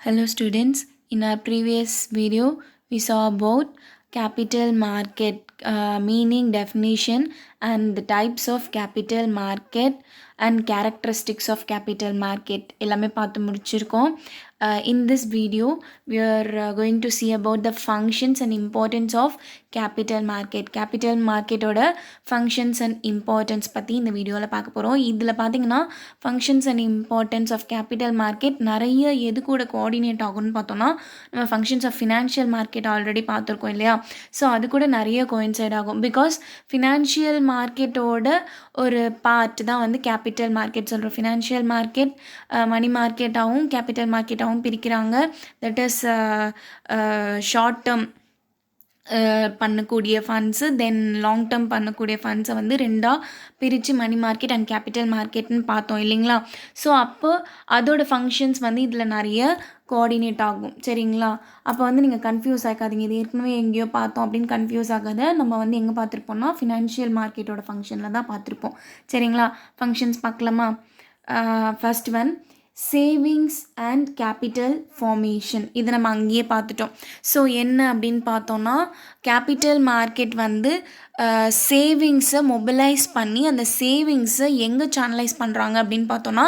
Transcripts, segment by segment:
Hello students, in our previous video we saw about capital market meaning, definition and the types of capital market and characteristics of capital market எல்லாமே பார்த்து முடிச்சிருக்கோம். In this video we are going to see about the functions and importance of capital market. capital market ஓட functions and importance பற்றி இந்த வீடியோவில் பார்க்க போகிறோம். இதில் பார்த்தீங்கன்னா functions and importance of capital market நிறைய எது கூட கோஆர்டினேட் ஆகும்னு பார்த்தோம்னா நம்ம functions of financial market already பார்த்துருக்கோம் இல்லையா. ஸோ அது கூட நிறைய கோயின்சைட் ஆகும். பிகாஸ் ஃபினான்ஷியல் மார்க்கெட்டோட ஒரு பார்ட் தான் வந்து கேபிட்டல் மார்க்கெட் சொல்கிறோம். ஃபினான்ஷியல் மார்க்கெட் மணி மார்க்கெட்டாகவும் கேபிட்டல் மார்க்கெட்டாகவும் பிரிக்கிறாங்க. தட் இஸ் ஷார்ட் டேர்ம் பண்ணக்கூடிய ஃபண்ட்ஸு, தென் லாங் டேர்ம் பண்ணக்கூடிய ஃபண்ட்ஸை வந்து ரெண்டாக பிரித்து மணி மார்க்கெட் அண்ட் கேபிட்டல் மார்க்கெட்னு பார்த்தோம் இல்லைங்களா. ஸோ அப்போ அதோட ஃபங்க்ஷன்ஸ் வந்து இதில் நிறைய கோஆர்டினேட் ஆகும் சரிங்களா. அப்போ வந்து நீங்கள் கன்ஃபியூஸ் ஆகாதீங்க, இது ஏற்கனவே எங்கேயோ பார்த்தோம் அப்படின்னு கன்ஃபியூஸ் ஆகாத. நம்ம வந்து எங்கே பார்த்துருப்போம்னா ஃபினான்ஷியல் மார்க்கெட்டோட ஃபங்க்ஷனில் தான் பார்த்துருப்போம் சரிங்களா. ஃபங்க்ஷன்ஸ் பார்க்கலாமா. First one savings and capital formation. இதை நம்ம அங்கேயே பார்த்துட்டோம். ஸோ என்ன அப்படின்னு பார்த்தோன்னா கேபிட்டல் மார்க்கெட் வந்து சேவிங்ஸை மொபிலைஸ் பண்ணி அந்த சேவிங்ஸை எங்கே சேனலைஸ் பண்ணுறாங்க அப்படின்னு பார்த்தோன்னா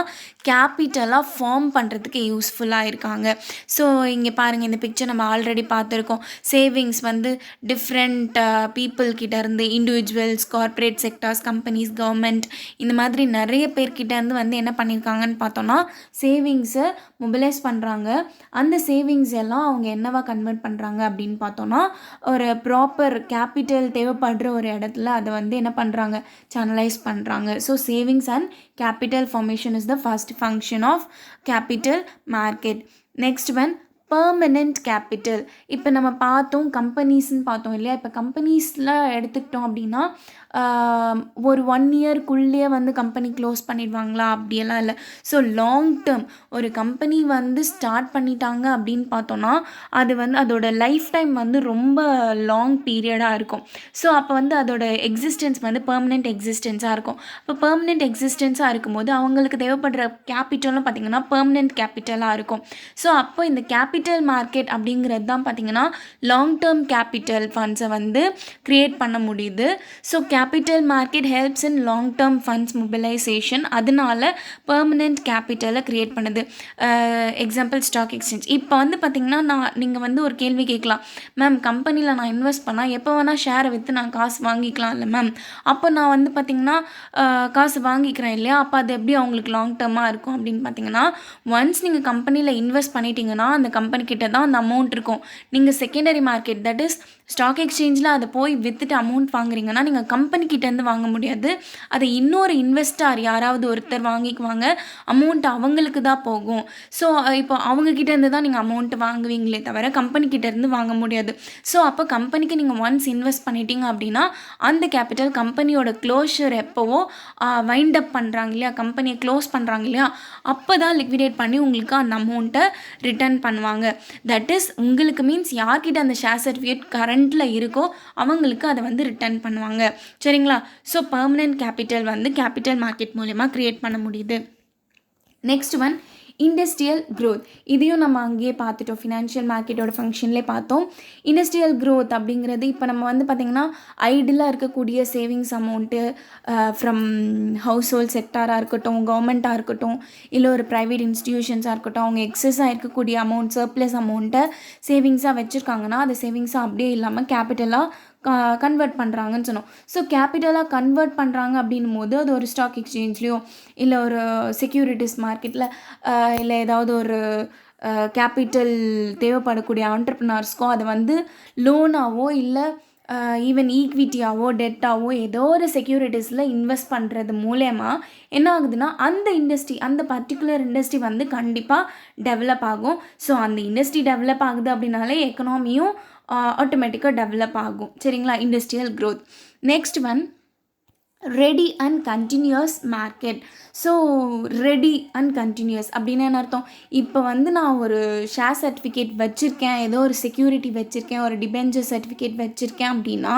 கேபிட்டலாக ஃபார்ம் பண்ணுறதுக்கு யூஸ்ஃபுல்லாக இருக்காங்க. ஸோ இங்கே பாருங்கள், இந்த பிக்சர் நம்ம ஆல்ரெடி பார்த்துருக்கோம். சேவிங்ஸ் வந்து டிஃப்ரெண்ட் பீப்புள்கிட்டேருந்து individuals, corporate sectors, companies, government இந்த மாதிரி நிறைய பேர்கிட்டேருந்து வந்து என்ன பண்ணியிருக்காங்கன்னு பார்த்தோன்னா சேவிங்ஸை மொபிலைஸ் பண்ணுறாங்க. அந்த சேவிங்ஸ் எல்லாம் அவங்க என்னவா கன்வெர்ட் பண்ணுறாங்க அப்படின்னு பார்த்தோன்னா ஒரு ப்ராப்பர் கேபிட்டல் தேவைப்படுற ஒரு இடத்துல அதை வந்து என்ன பண்ணுறாங்க, சேனலைஸ் பண்ணுறாங்க. So savings and capital formation is the first function of capital market. Next one permanent capital. இப்போ நம்ம பார்த்தோம் கம்பெனிஸ்ன்னு பார்த்தோம் இல்லையா. இப்போ கம்பெனிஸில் எடுத்துக்கிட்டோம் அப்படின்னா ஒரு 1 இயர்க்குள்ளேயே வந்து கம்பெனி க்ளோஸ் பண்ணிடுவாங்களா, அப்படியெல்லாம் இல்லை. ஸோ லாங் டேர்ம் ஒரு கம்பெனி வந்து ஸ்டார்ட் பண்ணிட்டாங்க அப்படின்னு பார்த்தோன்னா அது வந்து அதோட லைஃப் டைம் வந்து ரொம்ப லாங் பீரியடாக இருக்கும். ஸோ அப்போ வந்து அதோட எக்ஸிஸ்டன்ஸ் வந்து பெர்மனெண்ட் எக்ஸிஸ்டன்ஸாக இருக்கும். இப்போ பெர்மனெண்ட் எக்ஸிஸ்டன்ஸாக இருக்கும்போது அவங்களுக்கு தேவைப்படுற கேபிட்டலும் பார்த்திங்கன்னா பெர்மனெண்ட் கேபிட்டலாக இருக்கும். ஸோ அப்போ இந்த கேபிட்டல் மார்க்கெட் அப்படிங்கிறது தான் பார்த்திங்கன்னா லாங் டேர்ம் கேபிட்டல் ஃபண்ட்ஸை வந்து க்ரியேட் பண்ண முடியுது. So capital market helps in long term funds mobilization. அதனால பெர்மனெண்ட் கேபிட்டலை க்ரியேட் பண்ணுது. Example stock exchange. இப்போ வந்து பார்த்திங்கன்னா நீங்கள் வந்து ஒரு கேள்வி கேட்கலாம், மேம் கம்பெனியில் நான் இன்வெஸ்ட் பண்ணால் எப்போ வேணால் ஷேரை விற்று நான் காசு வாங்கிக்கலாம் இல்லை மேம். அப்போ நான் வந்து பார்த்திங்கன்னா காசு வாங்கிக்கிறேன் இல்லையா, அப்போ அது எப்படி அவங்களுக்கு லாங் டேர்மாக இருக்கும் அப்படின்னு பார்த்தீங்கன்னா ஒன்ஸ் நீங்கள் கம்பெனியில் இன்வெஸ்ட் பண்ணிட்டீங்கன்னா அந்த கம்பெனிக்கிட்ட தான் அந்த அமௌண்ட் இருக்கும். நீங்கள் secondary market that is stock எக்ஸ்சேஞ்சில் அதை போய் விற்றுட்டு அமௌண்ட் வாங்குறீங்கன்னா நீங்கள் கம்பெனிக்கிட்டேருந்து வாங்க முடியாது. அதை இன்னொரு இன்வெஸ்டார் யாராவது ஒருத்தர் வாங்கிக்குவாங்க, அமௌண்ட் அவங்களுக்கு தான் போகும். ஸோ இப்போ அவங்கக்கிட்டேருந்து தான் நீங்கள் அமௌண்ட் வாங்குவீங்களே தவிர கம்பெனிக்கிட்டேருந்து வாங்க முடியாது. ஸோ அப்போ கம்பெனிக்கு நீங்கள் ஒன்ஸ் இன்வெஸ்ட் பண்ணிட்டீங்க அப்படின்னா அந்த கேபிட்டல் கம்பெனியோட க்ளோஷர் எப்போவோ வைண்ட் அப் பண்ணுறாங்க இல்லையா, கம்பெனியை க்ளோஸ் பண்ணுறாங்க இல்லையா, அப்போ தான் லிக்விடேட் பண்ணி உங்களுக்கு அந்த அமௌண்ட்டை ரிட்டர்ன் பண்ணுவாங்க. தட் இஸ் உங்களுக்கு மீன்ஸ் யார்கிட்ட அந்த ஷேர் சர்டிஃபிகேட் கரண்ட்டில் இருக்கோ அவங்களுக்கு அதை வந்து ரிட்டர்ன் பண்ணுவாங்க சரிங்களா. ஸோ பெர்மனெண்ட் கேபிட்டல் வந்து கேபிட்டல் மார்க்கெட் மூலமா க்ரியேட் பண்ண முடியுது. Next one industrial growth. இதையும் நம்ம அங்கேயே பார்த்துட்டோம், ஃபினான்ஷியல் மார்க்கெட்டோட ஃபங்க்ஷன்லேயே பார்த்தோம். இண்டஸ்ட்ரியல் க்ரோத் அப்படிங்கிறது இப்போ நம்ம வந்து பார்த்திங்கன்னா ஐடிலாக இருக்கக்கூடிய savings amount from household செக்டாராக இருக்கட்டும், கவர்மெண்ட்டாக இருக்கட்டும், இல்லை ஒரு ப்ரைவேட் இன்ஸ்டிடியூஷன்ஸாக இருக்கட்டும், அவங்க எக்ஸஸாக இருக்கக்கூடிய அமௌண்ட், சர்ப்ளஸ் அமௌண்ட்டை சேவிங்ஸாக வச்சுருக்காங்கன்னா அது சேவிங்ஸாக அப்படியே இல்லாமல் கேபிட்டலாக கன்வெர்ட் பண்ணுறாங்கன்னு சொன்னோம். ஸோ கேபிட்டலாக கன்வெர்ட் பண்ணுறாங்க அப்படின்னும் போது அது ஒரு ஸ்டாக் எக்ஸ்சேஞ்ச்லேயோ இல்லை ஒரு செக்யூரிட்டிஸ் மார்க்கெட்டில் இல்லை ஏதாவது ஒரு கேபிட்டல் தேவைப்படக்கூடிய ஆண்டர்ப்ரனர்ஸ்க்கோ அதை வந்து லோனாவோ இல்லை ஈவன் ஈக்விட்டியாவோ டெட்டாவோ ஏதோ ஒரு செக்யூரிட்டிஸில் இன்வெஸ்ட் பண்ணுறது மூலயமா என்ன ஆகுதுன்னா அந்த இண்டஸ்ட்ரி, அந்த பர்டிகுலர் இண்டஸ்ட்ரி வந்து கண்டிப்பாக டெவலப் ஆகும். ஸோ அந்த இண்டஸ்ட்ரி டெவலப் ஆகுது அப்படின்னாலே எக்கனாமியும் ஆட்டோமேட்டிக்காக டெவலப் ஆகும் சரிங்களா. Industrial growth. Next one ready and continuous market. So ready and continuous அப்படின்னு என்ன அர்த்தம், இப்போ வந்து நான் ஒரு ஷேர் சர்டிஃபிகேட் வச்சுருக்கேன், ஏதோ ஒரு செக்யூரிட்டி வச்சுருக்கேன், ஒரு டிபெஞ்சர் சர்டிஃபிகேட் வச்சுருக்கேன் அப்படின்னா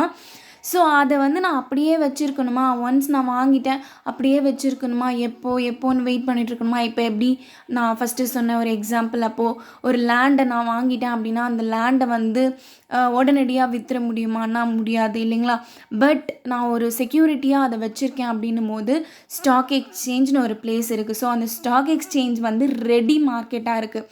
ஸோ அதை வந்து நான் அப்படியே வச்சுருக்கணுமா, ஒன்ஸ் நான் வாங்கிட்டேன் அப்படியே வச்சுருக்கணுமா, எப்போன்னு வெயிட் பண்ணிகிட்ருக்கணுமா? இப்போ எப்படி நான் ஃபஸ்ட்டு சொன்ன ஒரு எக்ஸாம்பிள், அப்போது ஒரு லேண்டை நான் வாங்கிட்டேன் அப்படின்னா அந்த லேண்டை வந்து உடனடியாக விற்றுற முடியுமான்னா முடியாது இல்லைங்களா? பட் நான் ஒரு செக்யூரிட்டியாக அதை வச்சுருக்கேன் அப்படின்னும் போது ஸ்டாக் எக்ஸ்சேஞ்ச்னு ஒரு பிளேஸ் இருக்குது. ஸோ அந்த ஸ்டாக் எக்ஸ்சேஞ்ச் வந்து ரெடி மார்க்கெட்டாக இருக்குது.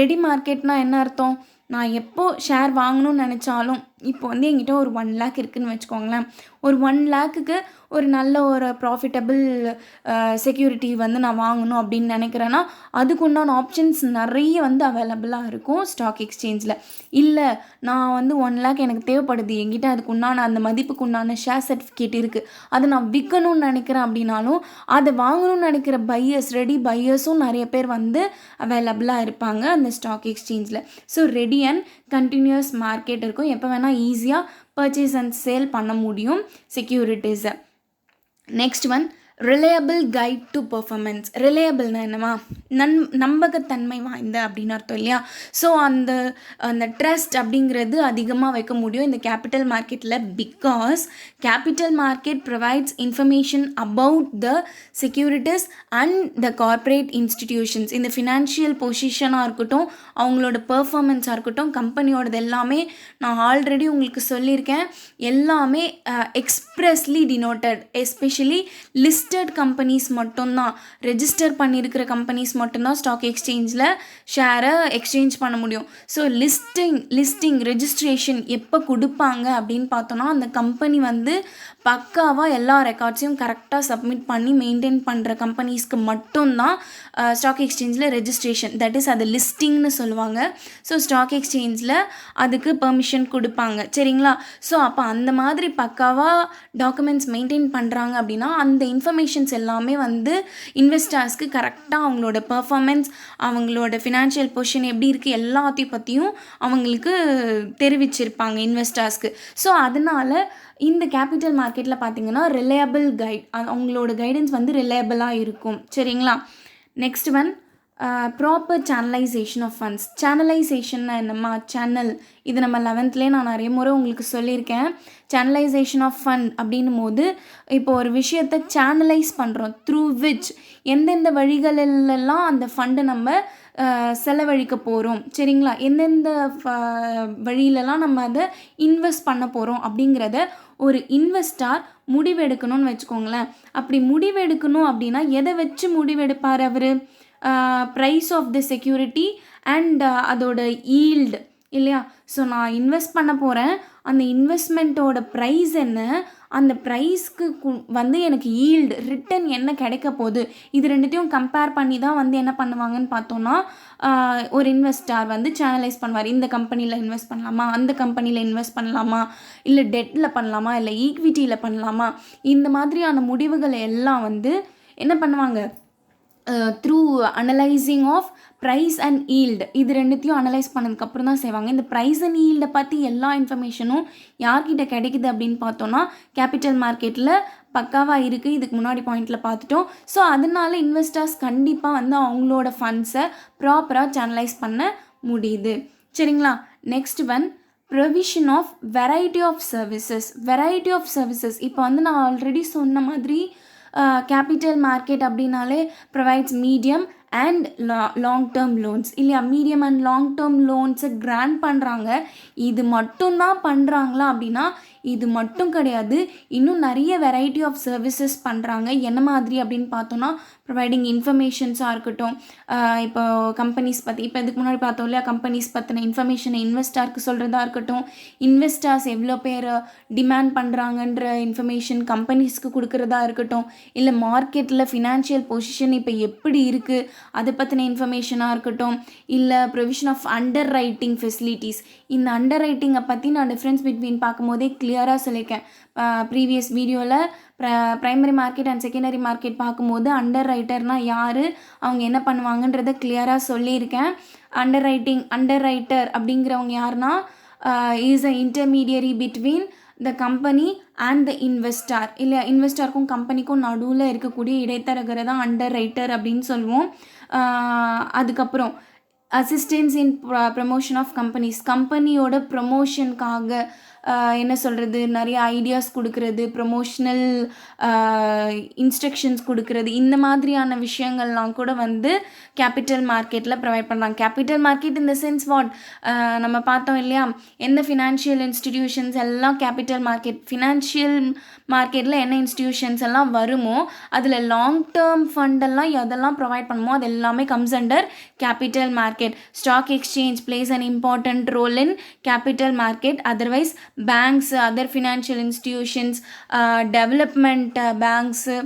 ரெடி மார்க்கெட்னால் என்ன அர்த்தம்? நான் எப்போ ஷேர் வாங்கணும்னு நினச்சாலும், இப்போ வந்து என்கிட்ட ஒரு 1 lakh இருக்குதுன்னு வச்சுக்கோங்களேன். ஒரு 1 lakhக்கு ஒரு நல்ல ஒரு ப்ராஃபிட்டபிள் செக்யூரிட்டி வந்து நான் வாங்கணும் அப்படின்னு நினைக்கிறேன்னா அதுக்கு உண்டான ஆப்ஷன்ஸ் நிறைய வந்து அவைலபிளாக இருக்கும் ஸ்டாக் எக்ஸ்சேஞ்சில். இல்லை நான் வந்து 1 lakh எனக்கு தேவைப்படுது, என்கிட்ட அதுக்கு உண்டான அந்த மதிப்புக்கு உண்டான ஷேர் சர்டிஃபிகேட் இருக்குது, அதை நான் விற்கணும்னு நினைக்கிறேன் அப்படின்னாலும் அதை வாங்கணும்னு நினைக்கிற ரெடி பையர்ஸும் நிறைய பேர் வந்து அவைலபிளாக இருப்பாங்க அந்த ஸ்டாக் எக்ஸ்சேஞ்சில். So ready and continuous market இருக்கும். எப்போ வேணால் ஈஸியாக பர்ச்சேஸ் அண்ட் சேல் பண்ண முடியும் செக்யூரிட்டிஸை. Next one, reliable guide to performance. ரிலையபிள்னா என்னமா, நம்பகத்தன்மை வாய்ந்த அப்படின்னு அர்த்தம் இல்லையா? ஸோ அந்த ட்ரஸ்ட் அப்படிங்கிறது அதிகமாக வைக்க முடியும் இந்த கேபிட்டல் மார்க்கெட்டில். Because capital market provides information about the securities and the corporate institutions. இந்த ஃபினான்ஷியல் பொசிஷனாக இருக்கட்டும், அவங்களோட பெர்ஃபார்மன்ஸாக இருக்கட்டும், கம்பெனியோடது எல்லாமே நான் ஆல்ரெடி உங்களுக்கு சொல்லியிருக்கேன். எல்லாமே எக்ஸ்ப்ரெஸ்லி டினோட்டட். எஸ்பெஷலி லிஸ்டட் கம்பெனிஸ் மட்டும்தான், ரெஜிஸ்டர் பண்ணியிருக்கிற கம்பெனிஸ் மட்டும்தான் ஸ்டாக் எக்ஸ்சேஞ்சில் ஷேரை எக்ஸ்சேஞ்ச் பண்ண முடியும். ஸோ லிஸ்டிங் ரெஜிஸ்ட்ரேஷன் எப்போ கொடுப்பாங்க அப்படின்னு பார்த்தோன்னா, அந்த கம்பெனி வந்து பக்காவாக எல்லா ரெக்கார்ட்ஸையும் கரெக்டாக சப்மிட் பண்ணி மெயின்டைன் பண்ணுற கம்பெனிஸ்க்கு மட்டும்தான் ஸ்டாக் எக்ஸ்சேஞ்சில் ரெஜிஸ்ட்ரேஷன், தட் இஸ் அது லிஸ்டிங்னு சொல்லுவாங்க. ஸோ ஸ்டாக் எக்ஸ்சேஞ்சில் அதுக்கு பெர்மிஷன் கொடுப்பாங்க, சரிங்களா? ஸோ அப்போ அந்த மாதிரி பக்காவாக டாக்குமெண்ட்ஸ் மெயின்டைன் பண்ணுறாங்க அப்படின்னா அந்த இன்ஃபர்மேஷன்ஸ் எல்லாமே வந்து இன்வெஸ்டர்ஸ்க்கு கரெக்டாக அவங்களோட பெர்ஃபார்மன்ஸ், அவங்களோட ஃபினான்ஷியல் பொசிஷன் எப்படி இருக்குது எல்லாத்தையும் பற்றியும் அவங்களுக்கு தெரிவிச்சிருப்பாங்க இன்வெஸ்டர்ஸ்க்கு. ஸோ அதனால் இந்த கேபிட்டல் மார்க்கெட்டில் பார்த்திங்கன்னா ரிலையபிள் கைட், அவங்களோட கைடன்ஸ் வந்து ரிலையபிளாக இருக்கும், சரிங்களா? Next one, proper channelisation of funds. சேனலைசேஷன்னா என்னம்மா, சேனல், இது நம்ம 11th நான் நிறைய முறை உங்களுக்கு சொல்லியிருக்கேன். சேனலைசேஷன் ஆஃப் ஃபண்ட் அப்படின்னும் போது இப்போ ஒரு விஷயத்தை சேனலைஸ் பண்ணுறோம், த்ரூ விச் எந்தெந்த வழிகளெல்லாம் அந்த ஃபண்டை நம்ம செலவழிக்க போகிறோம், சரிங்களா? எந்தெந்த வழியிலலாம் நம்ம அதை இன்வெஸ்ட் பண்ண போகிறோம் அப்படிங்கிறத ஒரு இன்வெஸ்டார் முடிவெடுக்கணும்னு வச்சுக்கோங்களேன். அப்படி முடிவெடுக்கணும் அப்படின்னா எதை வச்சு முடிவெடுப்பார் அவர்? Price of the security and அதோட ஈல்டு இல்லையா? ஸோ நான் இன்வெஸ்ட் பண்ண போகிறேன், அந்த இன்வெஸ்ட்மெண்ட்டோட ப்ரைஸ் என்ன, அந்த ப்ரைஸ்க்கு வந்து எனக்கு ஈல்டு ரிட்டன் என்ன கிடைக்க போகுது, இது ரெண்டுத்தையும் கம்பேர் பண்ணி தான் வந்து என்ன பண்ணுவாங்கன்னு பார்த்தோன்னா ஒரு இன்வெஸ்டார் வந்து சேனலைஸ் பண்ணுவார். இந்த கம்பெனியில் இன்வெஸ்ட் பண்ணலாமா, அந்த கம்பெனியில் இன்வெஸ்ட் பண்ணலாமா, இல்லை டெட்டில் பண்ணலாமா, இல்லை ஈக்விட்டியில் பண்ணலாமா, இந்த மாதிரியான முடிவுகளை எல்லாம் வந்து என்ன பண்ணுவாங்க, through analysing of price and yield, இது ரெண்டுத்தையும் அனலைஸ் பண்ணதுக்கப்புறம் தான் செய்வாங்க. இந்த ப்ரைஸ் அண்ட் ஈல்டை பற்றி எல்லா இன்ஃபர்மேஷனும் யார்கிட்ட கிடைக்குது அப்படின்னு பார்த்தோன்னா கேபிட்டல் மார்க்கெட்டில் பக்காவாக இருக்குது. இதுக்கு முன்னாடி பாயிண்டில் பார்த்துட்டோம். ஸோ அதனால இன்வெஸ்டர்ஸ் கண்டிப்பாக வந்து அவங்களோட ஃபண்ட்ஸை ப்ராப்பராக சேனலைஸ் பண்ண முடியுது, சரிங்களா? Next one, provision of variety of services. இப்போ வந்து நான் ஆல்ரெடி சொன்ன மாதிரி கேபிட்டல் மார்க்கெட் அப்படின்னாலே provides medium and long term loans இல்லையா? மீடியம் அண்ட் லாங் டேர்ம் லோன்ஸை கிராண்ட் பண்ணுறாங்க. இது மட்டும்தான் பண்ணுறாங்களா அப்படின்னா இது மட்டும் கிடையாது, இன்னும் நிறைய வெரைட்டி ஆஃப் சர்வீசஸ் பண்ணுறாங்க. என்ன மாதிரி அப்படின்னு பார்த்தோன்னா ப்ரொவைடிங் இன்ஃபர்மேஷன்ஸாக இருக்கட்டும், இப்போ கம்பெனிஸ் பற்றி, இப்போ இதுக்கு முன்னாடி பார்த்தோம் இல்லையா, கம்பெனிஸ் பற்றின இன்ஃபர்மேஷனை இன்வெஸ்டாருக்கு சொல்கிறதா இருக்கட்டும், இன்வெஸ்டர்ஸ் எவ்வளோ பேர் டிமாண்ட் பண்ணுறாங்கன்ற இன்ஃபர்மேஷன் கம்பெனிஸ்க்கு கொடுக்குறதா இருக்கட்டும், இல்லை மார்க்கெட்டில் ஃபினான்ஷியல் பொசிஷன் இப்போ எப்படி இருக்குது அதை பற்றின இன்ஃபர்மேஷனாக இருக்கட்டும், இல்லை provision of underwriting facilities. இந்த அண்டர் ரைட்டிங்கை பற்றி நான் டிஃப்ரென்ஸ் பிட்வீன் பார்க்கும்போதே கிளியராக சொல்லியிருக்கேன். ப்ரீவியஸ் வீடியோவில் primary market and secondary market பார்க்கும்போது அண்டர் ரைட்டர்னால் யார், அவங்க என்ன பண்ணுவாங்கன்றதை கிளியராக சொல்லியிருக்கேன். அண்டர் ரைட்டர் அப்படிங்கிறவங்க யாருன்னா is a intermediary between the company and the investor, இல்லை இன்வெஸ்டாருக்கும் கம்பெனிக்கும் நடுவில் இருக்கக்கூடிய இடைத்தரகரை தான் அண்டர் ரைட்டர் அப்படின்னு சொல்லுவோம். அதுக்கப்புறம் assistance in promotion of companies, கம்பெனியோட ப்ரமோஷனுக்காக என்ன சொல்கிறது, நிறைய ஐடியாஸ் கொடுக்கறது, ப்ரொமோஷ்னல் இன்ஸ்ட்ரக்ஷன்ஸ் கொடுக்கறது, இந்த மாதிரியான விஷயங்கள்லாம் கூட வந்து கேபிட்டல் மார்க்கெட்டில் ப்ரொவைட் பண்ணுறாங்க. கேபிட்டல் மார்க்கெட் இந்த சென்ஸ் வாட், நம்ம பார்த்தோம் இல்லையா, எந்த ஃபினான்ஷியல் இன்ஸ்டிடியூஷன்ஸ் எல்லாம் கேபிட்டல் மார்க்கெட், ஃபினான்ஷியல் மார்க்கெட்டில் என்ன இன்ஸ்டிடியூஷன்ஸ் எல்லாம் வருமோ அதில் லாங் டேர்ம் ஃபண்டெல்லாம் எதெல்லாம் ப்ரொவைட் பண்ணுமோ அது எல்லாமே comes under capital market. Stock exchange plays an important role in capital market. Otherwise banks, other financial institutions, development banks,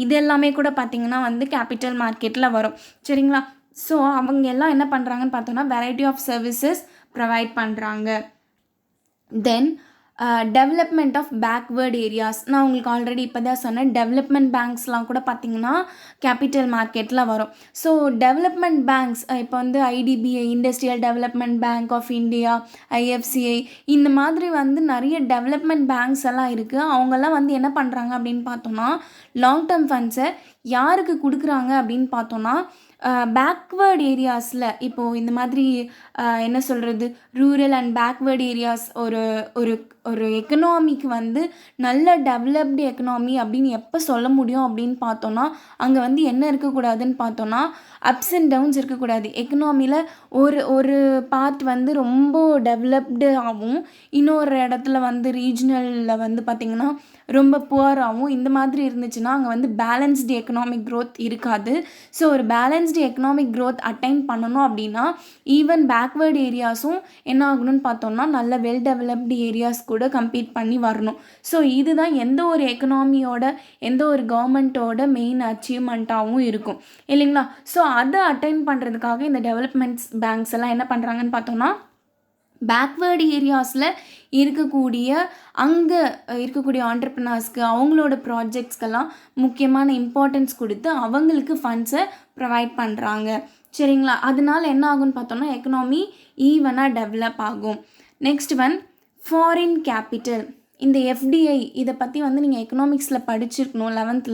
இது எல்லாமே கூட பார்த்திங்கன்னா வந்து கேபிட்டல் மார்க்கெட்டில் வரும். சரிங்களா? ஸோ அவங்க எல்லாம் என்ன பண்ணுறாங்கன்னு பார்த்தோன்னா வெரைட்டி ஆஃப் சர்வீசஸ் ப்ரொவைட் பண்ணுறாங்க. தென் டெவலப்மெண்ட் ஆஃப் பேக்வேர்ட் ஏரியாஸ். நான் உங்களுக்கு ஆல்ரெடி இப்போ தான் சொன்னேன், டெவலப்மெண்ட் பேங்க்ஸ்லாம் கூட பார்த்திங்கன்னா கேபிட்டல் மார்க்கெட்டில் வரும். ஸோ டெவலப்மெண்ட் பேங்க்ஸ் இப்போ வந்து IDBI, industrial development bank of India, IFCI, இந்த மாதிரி வந்து நிறைய டெவலப்மெண்ட் பேங்க்ஸ் எல்லாம் இருக்குது. அவங்கெல்லாம் வந்து என்ன பண்ணுறாங்க அப்படின்னு பார்த்தோன்னா லாங் டேர்ம் ஃபண்ட்ஸை யாருக்கு கொடுக்குறாங்க அப்படின்னு பார்த்தோன்னா பேக்வேர்ட் ஏரியாஸில், இப்போது இந்த மாதிரி என்ன சொல்கிறது, ரூரல் அண்ட் பேக்வேர்ட் ஏரியாஸ், ஒரு ஒரு ஒரு எக்கனாமிக்கு வந்து நல்ல டெவலப்டு எக்கனாமி அப்படின்னு எப்போ சொல்ல முடியும் அப்படின்னு பார்த்தோன்னா அங்கே வந்து என்ன இருக்கக்கூடாதுன்னு பார்த்தோன்னா அப்ஸ் அண்ட் டவுன்ஸ் இருக்கக்கூடாது. எக்கனாமியில் ஒரு ஒரு பார்ட் வந்து ரொம்ப டெவலப்டு ஆகும், இன்னொரு இடத்துல வந்து ரீஜனலில் வந்து பார்த்திங்கன்னா ரொம்ப புவராகவும், இந்த மாதிரி இருந்துச்சுன்னா அங்கே வந்து பேலன்ஸ்டு எக்கனாமிக் க்ரோத் இருக்காது. ஸோ ஒரு பேலன்ஸ்டு எக்கனாமிக் க்ரோத் அட்டைன் பண்ணணும் அப்படின்னா ஈவன் பேக்வேர்டு ஏரியாஸும் என்ன ஆகணும்னு பார்த்தோம்னா நல்ல வெல் டெவலப்டு ஏரியாஸ் கூட கம்பீட் பண்ணி வரணும். ஸோ இதுதான் எந்த ஒரு எக்கனாமியோட, எந்த ஒரு கவர்மெண்ட்டோட மெயின் அச்சீவ்மெண்ட்டாகவும் இருக்கும் இல்லைங்களா? ஸோ அதை அட்டைன் பண்ணுறதுக்காக இந்த டெவலப்மெண்ட்ஸ் பேங்க்ஸ் எல்லாம் என்ன பண்ணுறாங்கன்னு பார்த்தோம்னா பேக்வேர்டு ஏரியாஸில் இருக்கக்கூடிய அங்கே இருக்கக்கூடிய ஆண்டர்ப்ரனர்ஸ்க்கு அவங்களோட ப்ராஜெக்ட்ஸ்க்கெல்லாம் முக்கியமான இம்பார்ட்டன்ஸ் கொடுத்து அவங்களுக்கு ஃபண்ட்ஸை ப்ரொவைட் பண்ணுறாங்க. சரிங்களா? அதனால என்ன ஆகும்னு பார்த்தோம்னா எக்கனாமி ஈவனாக டெவலப் ஆகும். Next one foreign capital. இந்த எஃப்டிஐ இதை பற்றி வந்து நீங்கள் எக்கனாமிக்ஸில் படிச்சிருக்கணும் 11th.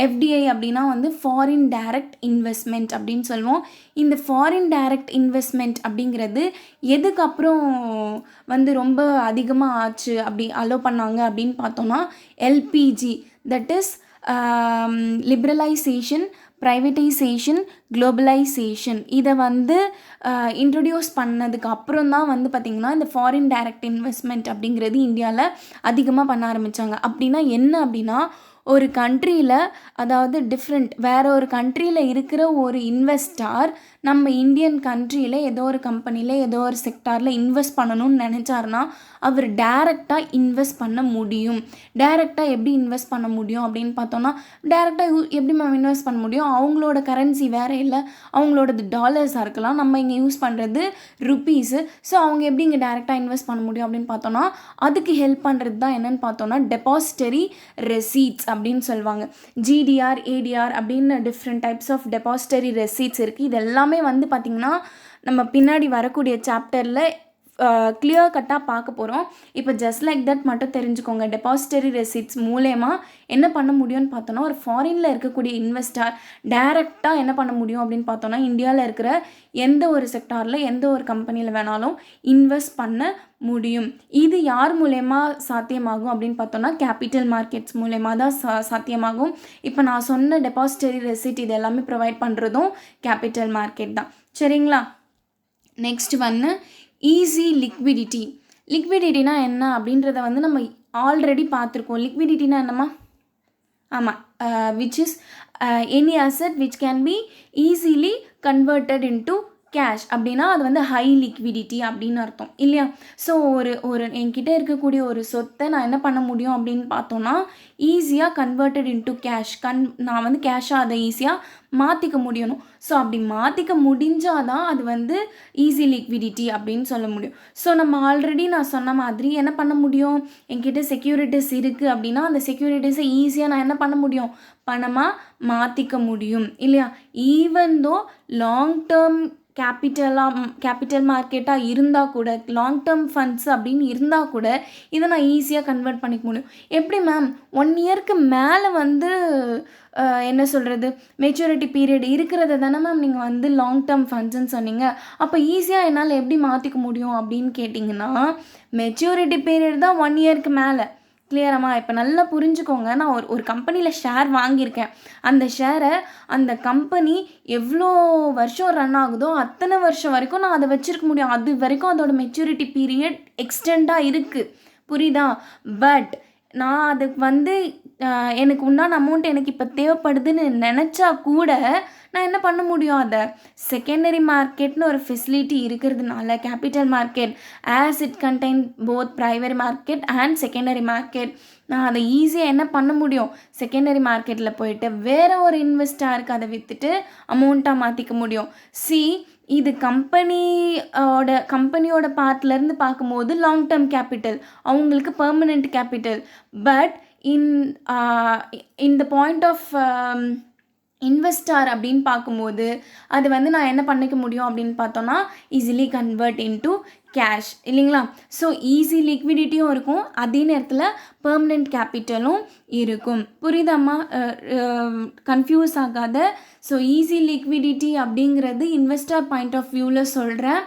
எஃப்டிஐ அப்படின்னா வந்து ஃபாரின் டைரக்ட் இன்வெஸ்ட்மெண்ட் அப்படின்னு சொல்லுவோம். இந்த ஃபாரின் டைரக்ட் இன்வெஸ்ட்மெண்ட் அப்படிங்கிறது எதுக்கப்புறம் வந்து ரொம்ப அதிகமாக ஆச்சு, அப்படி அலோவ் பண்ணாங்க அப்படின்னு பார்த்தோன்னா LPG, that is liberalisation, privatisation, globalisation, இதை வந்து இன்ட்ரடியூஸ் பண்ணதுக்கு அப்புறம் தான் வந்து பார்த்திங்கன்னா இந்த ஃபாரின் டைரக்ட் இன்வெஸ்ட்மெண்ட் அப்படிங்கிறது இந்தியாவில் அதிகமாக பண்ண ஆரம்பித்தாங்க. அப்படின்னா என்ன அப்படின்னா ஒரு கண்ட்ரியில், அதாவது வேறு ஒரு கண்ட்ரியில் இருக்கிற ஒரு இன்வெஸ்டார் நம்ம இந்தியன் கண்ட்ரியில் ஏதோ ஒரு கம்பெனியில் ஏதோ ஒரு செக்டாரில் இன்வெஸ்ட் பண்ணணும்னு நினச்சாருன்னா அவர் டைரெக்டாக இன்வெஸ்ட் பண்ண முடியும். டைரெக்டாக எப்படி இன்வெஸ்ட் பண்ண முடியும் அப்படின்னு பார்த்தோன்னா டைரெக்டாக எப்படி நம்ம இன்வெஸ்ட் பண்ண முடியும், அவங்களோட கரன்சி வேறு இல்லை, அவங்களோடது டாலர்ஸாக இருக்கலாம், நம்ம இங்கே யூஸ் பண்ணுறது ருப்பீஸு. ஸோ அவங்க எப்படி இங்கே டைரெக்டாக இன்வெஸ்ட் பண்ண முடியும் அப்படின்னு பார்த்தோன்னா அதுக்கு ஹெல்ப் பண்ணுறது தான் என்னென்னு பார்த்தோன்னா டெபாசிட்டரி ரெசீட்ஸ் அப்படின்னு சொல்லுவாங்க. ஜிடிஆர், ஏடிஆர் அப்படின்னு டிஃப்ரெண்ட் டைப்ஸ் ஆஃப் டெபாசிட்டரி ரெசீட்ஸ் இருக்குது. இது எல்லாமே வந்து பார்த்திங்கன்னா நம்ம பின்னாடி வரக்கூடிய சாப்டரில் கிளியர் கட்டாக பார்க்க போகிறோம். இப்போ ஜஸ்ட் லைக் தட் மட்டும் தெரிஞ்சுக்கோங்க. டெபாசிட்டரி ரெசிப்ட்ஸ் மூலமா என்ன பண்ண முடியும்னு பார்த்தோன்னா ஒரு ஃபாரினில் இருக்கக்கூடிய இன்வெஸ்டர் டைரெக்டாக என்ன பண்ண முடியும் அப்படின்னு பார்த்தோன்னா இந்தியாவில் இருக்கிற எந்த ஒரு செக்டாரில் எந்த ஒரு கம்பெனியில் வேணாலும் இன்வெஸ்ட் பண்ண முடியும். இது யார் மூலயமா சாத்தியமாகும் அப்படின்னு பார்த்தோன்னா கேபிட்டல் மார்க்கெட்ஸ் மூலயமா தான் சாத்தியமாகும். இப்போ நான் சொன்ன டெபாசிட்டரி ரெசிப்ட் இது எல்லாமே ப்ரொவைட் பண்ணுறதும் கேபிட்டல் மார்க்கெட் தான். சரிங்களா? நெக்ஸ்ட் வந்து ஈஸி லிக்விடிட்டி. லிக்விடிட்டினா என்ன அப்படின்றத வந்து நம்ம ஆல்ரெடி பார்த்துருக்கோம். லிக்விடிட்டினா என்னம்மா? ஆமாம், which is any asset which can be easily converted into cash. அப்படின்னா அது வந்து ஹை லிக்விடிட்டி அப்படின்னு அர்த்தம் இல்லையா? ஸோ ஒரு என்கிட்ட இருக்கக்கூடிய ஒரு சொத்தை நான் என்ன பண்ண முடியும் அப்படின்னு பார்த்தோன்னா ஈஸியாக கன்வெர்ட்டட் இன்டு கேஷ், நான் வந்து கேஷாக அதை ஈஸியாக மாற்றிக்க முடியணும். ஸோ அப்படி மாற்றிக்க முடிஞ்சால் தான் அது வந்து ஈஸி லிக்விடிட்டி அப்படின்னு சொல்ல முடியும். ஸோ நம்ம ஆல்ரெடி நான் சொன்ன மாதிரி என்ன பண்ண முடியும், என்கிட்ட செக்யூரிட்டிஸ் இருக்குது அப்படின்னா அந்த செக்யூரிட்டிஸை ஈஸியாக நான் என்ன பண்ண முடியும், பணமாக மாற்றிக்க முடியும் இல்லையா? Even though long term capital மார்க்கெட்டாக இருந்தால் கூட லாங் டேர்ம் ஃபண்ட்ஸ் அப்படின்னு இருந்தால் கூட இதை நான் ஈஸியாக கன்வெர்ட் பண்ணிக்க முடியும். எப்படி மேம் 1 இயருக்கு மேலே வந்து என்ன சொல்கிறது மெச்சூரிட்டி பீரியட் இருக்கிறத தானே மேம் நீங்கள் வந்து லாங் டேர்ம் ஃபண்ட்ஸ்ன்னு சொன்னீங்க, அப்போ ஈஸியாக என்னால் எப்படி மாற்றிக்க முடியும் அப்படின்னு கேட்டிங்கன்னா, மெச்சூரிட்டி பீரியட் தான் 1 இயருக்கு மேலே. கிளியராமா? இப்போ நல்லா புரிஞ்சுக்கோங்க. நான் ஒரு கம்பெனியில் ஷேர் வாங்கியிருக்கேன். அந்த ஷேரை அந்த கம்பெனி எவ்வளோ வருஷம் ரன் ஆகுதோ அத்தனை வருஷம் வரைக்கும் நான் அதை வச்சுருக்க முடியும். அது வரைக்கும் அதோட மெச்சூரிட்டி பீரியட் எக்ஸ்டெண்டாக இருக்குது. புரியுதா? பட் நான் அதுக்கு வந்து எனக்கு உண்டான அமௌண்ட் எனக்கு இப்போ தேவைப்படுதுன்னு நினச்சா கூட நான் என்ன பண்ண முடியும், அதை செகண்டரி மார்க்கெட்னு ஒரு ஃபெசிலிட்டி இருக்கிறதுனால capital market as it contain both primary market and secondary market, நான் அதை ஈஸியாக என்ன பண்ண முடியும், செகண்டரி மார்க்கெட்டில் போயிட்டு வேறு ஒரு இன்வெஸ்டருக்கு அதை விற்றுட்டு அமௌண்ட்டாக மாற்றிக்க முடியும். இது கம்பெனியோட பார்ட்லேருந்து பார்க்கும்போது லாங் டேர்ம் கேபிட்டல், அவங்களுக்கு permanent capital. But in the point of investor அப்படின்னு பார்க்கும்போது அது வந்து நான் என்ன பண்ணிக்க முடியும் அப்படின்னு பார்த்தோன்னா ஈஸிலி கன்வெர்ட் இன்டு கேஷ் இல்லைங்களா? ஸோ ஈஸி லிக்விடிட்டியும் இருக்கும், அதே நேரத்தில் பெர்மனெண்ட் கேபிட்டலும் இருக்கும். புரியுதாம்மா? கன்ஃபியூஸ் ஆகாத. ஸோ ஈஸி லிக்விடிட்டி அப்படிங்கிறது இன்வெஸ்டர் பாயிண்ட் ஆஃப் வியூவில் சொல்கிறேன்.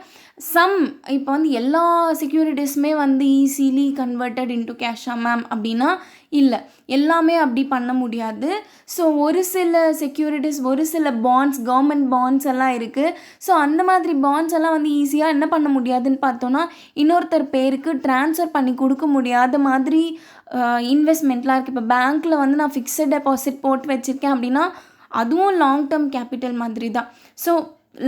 இப்போ வந்து எல்லா செக்யூரிட்டிஸுமே வந்து ஈஸிலி கன்வெர்ட்டட் இன்டு கேஷா மேம் அப்படின்னா இல்லை, எல்லாமே அப்படி பண்ண முடியாது. ஸோ ஒரு சில செக்யூரிட்டிஸ், ஒரு சில பாண்ட்ஸ், கவர்மெண்ட் பாண்ட்ஸ் எல்லாம் இருக்குது. ஸோ அந்த மாதிரி பாண்ட்ஸ் எல்லாம் வந்து ஈஸியாக என்ன பண்ண முடியாதுன்னு பார்த்தோன்னா இன்னொருத்தர் பேருக்கு ட்ரான்ஸ்ஃபர் பண்ணி கொடுக்க முடியாத மாதிரி இன்வெஸ்ட்மெண்ட்லாம் இருக்குது. இப்போ பேங்க்கில் வந்து நான் ஃபிக்ஸட் டெபாசிட் போட்டு வச்சுருக்கேன் அப்படின்னா அதுவும் லாங் டேர்ம் கேபிட்டல் மாதிரி தான். ஸோ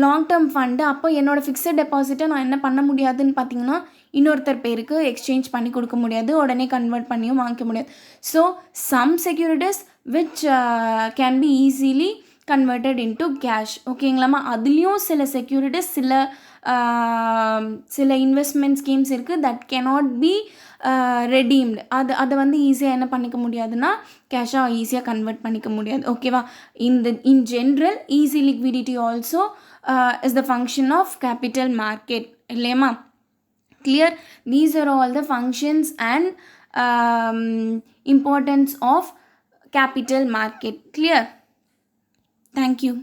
லாங் டேர்ம் ஃபண்டு, அப்போ என்னோடய ஃபிக்ஸட் டெபாசிட்டை நான் என்ன பண்ண முடியாதுன்னு பார்த்தீங்கன்னா இன்னொருத்தர் பேருக்கு எக்ஸ்சேஞ்ச் பண்ணி கொடுக்க முடியாது, உடனே கன்வெர்ட் பண்ணியும் வாங்கிக்க முடியாது. So some securities which can be easily converted into cash. ஓகேங்களாம்மா? அதுலேயும் சில செக்யூரிட்டிஸ், சில இன்வெஸ்ட்மெண்ட் ஸ்கீம்ஸ் இருக்குது தட் கேனாட் பி ரெடீம்டு. அதை வந்து ஈஸியாக என்ன பண்ணிக்க முடியாதுன்னா கேஷாக ஈஸியாக கன்வெர்ட் பண்ணிக்க முடியாது. ஓகேவா? In general easy liquidity also is the function of capital market. இல்லையம்மா? Clear? These are all the functions and importance of capital market. Clear? Thank you.